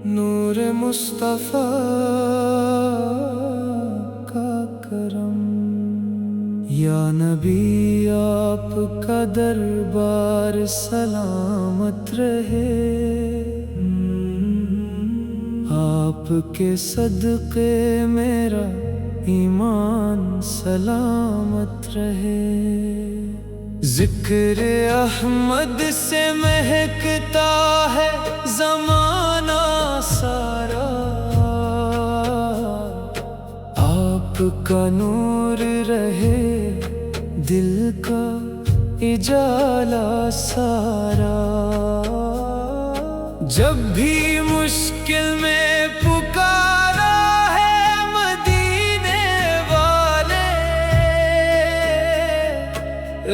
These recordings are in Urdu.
نور مصطفیٰ کا کرم، یا نبی آپ کا دربار سلامت رہے، آپ کے صدقے میرا ایمان سلامت رہے۔ ذکر احمد سے مہکتا ہے زمانہ سارا، آپ کا نور رہے دل کا اجالا سارا۔ جب بھی مشکل میں پکارا ہے مدینے والے،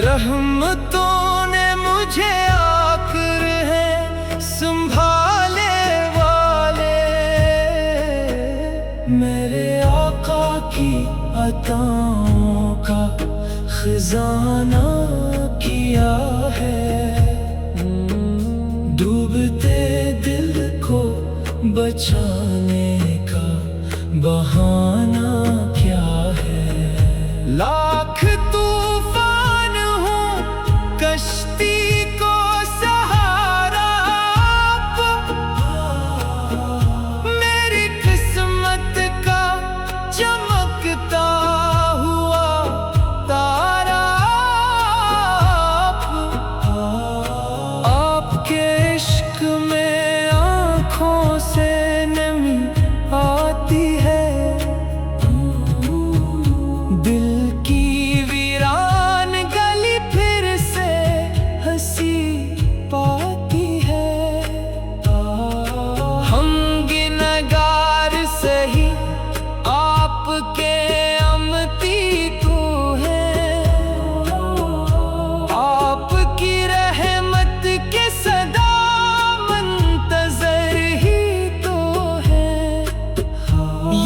رحمتوں نے مجھے آ کر ہے سنبھالے والے۔ میرے آقا کی عطاؤں کا خزانہ کیا ہے، ڈوبتے دل کو بچانے کا بہانہ کیا ہے۔ لاکھ طوفان ہوں کشتی کو سہارا، میری قسمت کا چمکتا ہوا تارا، آپ کے عشق میں آنکھوں سے نمی آتی ہے، دل کی ویران گلی پھر سے ہنسی پاتی ہے۔ ہم گنہگار سہی آپ کے امتی تو ہیں، آپ کی رحمت کے صدا منتظر ہی تو ہے۔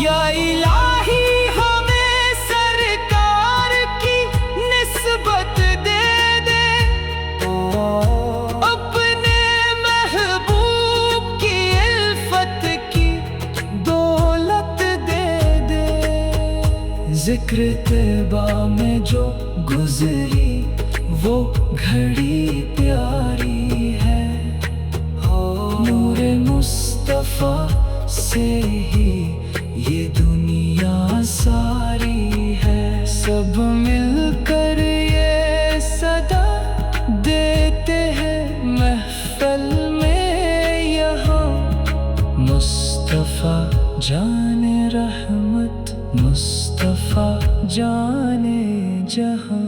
یا الہی ہمیں سرکار کی نسبت دے دے، اپنے محبوب کی الفت کی دولت دے دے۔ ذکر طیبہ میں جو گزری وہ گھڑی پیاری ہے، نور مصطفیٰ سے ہی یہ دنیا ساری ہے۔ سب مل کر یہ صدا دیتے ہیں محفل میں یہاں، مصطفیٰ جان رحمت، مصطفیٰ جان جہاں۔